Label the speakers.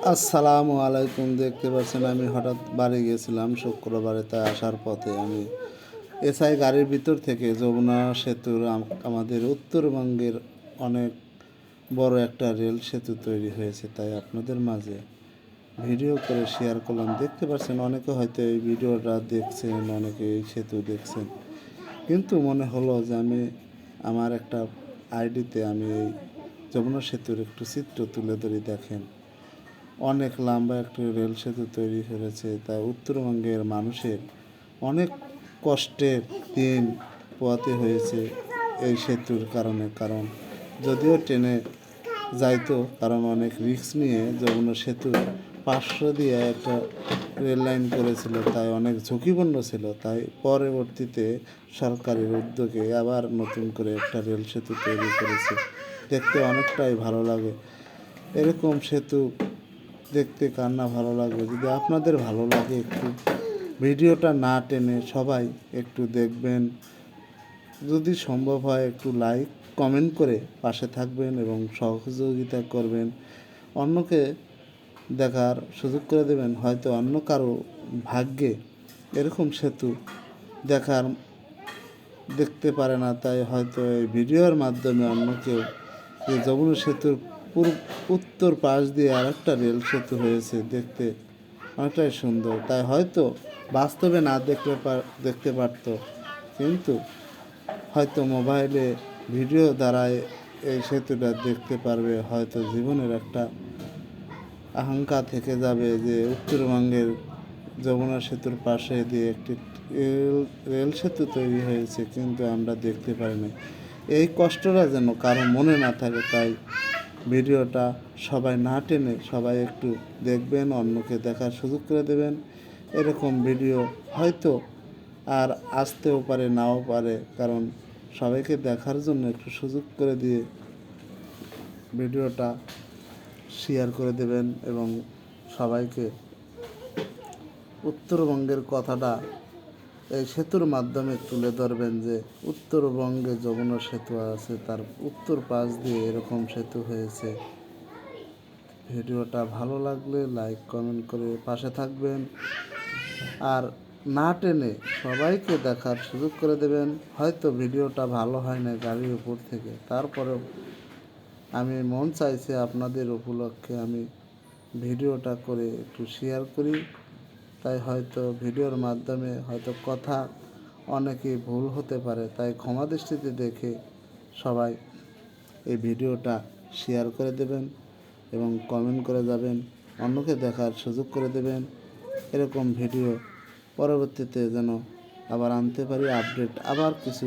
Speaker 1: আসসালামু আলাইকুম। দেখতে পাচ্ছেন আমি হঠাৎ বাড়ি গেছিলাম শুক্রবারে, তাই আসার পথে আমি এসআই গাড়ির ভিতর থেকে যমুনা সেতুর আমাদের উত্তরবঙ্গের অনেক বড় একটা রেল সেতু তৈরি হয়েছে, তাই আপনাদের মাঝে ভিডিও করে শেয়ার করলাম। দেখতে পাচ্ছেন অনেকে হয়তো এই ভিডিওটা দেখছেন, অনেকে এই সেতু দেখছেন, কিন্তু মনে হলো যে আমি আমার একটা আইডিতে আমি এই যমুনা সেতুর একটু চিত্র তুলে ধরি। দেখেন, অনেক লম্বা একটি রেল সেতু তৈরি করেছে, তাই উত্তরবঙ্গের মানুষের অনেক কষ্টের দিন পোহাতে হয়েছে এই সেতুর কারণে। কারণ যদিও ট্রেনে যাইতো, কারণ অনেক রিস্ক নিয়ে যমুনা সেতু 500 দিয়ে একটা রেল লাইন করেছিল, তাই অনেক ঝুঁকিপূর্ণ ছিল। তাই পরবর্তীতে সরকারের উদ্যোগে আবার নতুন করে একটা রেল সেতু তৈরি করেছে। দেখতে অনেকটাই ভালো লাগে। এরকম সেতু দেখতে কার না ভালো লাগবে। যদি আপনাদের ভালো লাগে, একটু ভিডিওটা না টেনে সবাই একটু দেখবেন। যদি সম্ভব হয় একটু লাইক কমেন্ট করে পাশে থাকবেন এবং সহযোগিতা করবেন, অন্যকে দেখার সুযোগ করে দেবেন। হয়তো অন্য কারো ভাগ্যে এরকম সেতু দেখতে পারে না, তাই হয়তো এই ভিডিওর মাধ্যমে অন্য কেউ যে যমুনা সেতুর উত্তর পাশ দিয়ে আরেকটা রেল সেতু হয়েছে, দেখতে অনেকটাই সুন্দর, তাই হয়তো বাস্তবে না দেখতে পারত, কিন্তু হয়তো মোবাইলে ভিডিও দ্বারাই এই সেতুটা দেখতে পারবে। হয়তো জীবনের একটা আকাঙ্ক্ষা থেকে যাবে যে উত্তরবঙ্গের যমুনা সেতুর পাশে দিয়ে একটি রেল সেতু তৈরি হয়েছে, কিন্তু আমরা দেখতে পারিনি। এই কষ্টটা যেন কারো মনে না থাকে, তাই ভিডিওটা সবাই না টেনে সবাই একটু দেখবেন, অন্যকে দেখার সুযোগ করে দেবেন। এরকম ভিডিও হয়তো আর আসতেও পারে, নাও পারে, কারণ সবাইকে দেখার জন্য একটু সুযোগ করে দিয়ে ভিডিওটা শেয়ার করে দেবেন এবং সবাইকে উত্তরবঙ্গের কথাটা এই সেতুর মাধ্যমে তুলে ধরবেন যে উত্তরবঙ্গে যমুনা সেতু আছে, তার উত্তর পাশ দিয়ে এরকম সেতু হয়েছে। ভিডিওটা ভালো লাগলে লাইক কমেন্ট করে পাশে থাকবেন, আর না টেনে সবাইকে দেখার সুযোগ করে দেবেন। হয়তো ভিডিওটা ভালো হয় না গাড়ির উপর থেকে, তারপরেও আমি মন চাইছে আপনাদের উপলক্ষে আমি ভিডিওটা করে একটু শেয়ার করি। তাই হয়তো ভিডিওর মাধ্যমে হয়তো কথা অনেকেই ভুল হতে পারে, তাই ক্ষমা দৃষ্টিতে দেখে সবাই এই ভিডিওটা শেয়ার করে দেবেন এবং কমেন্ট করে যাবেন, অন্যকে দেখার সুযোগ করে দেবেন। এরকম ভিডিও পরবর্তীতে যেন আবার আনতে পারি, আপডেট আবার কিছু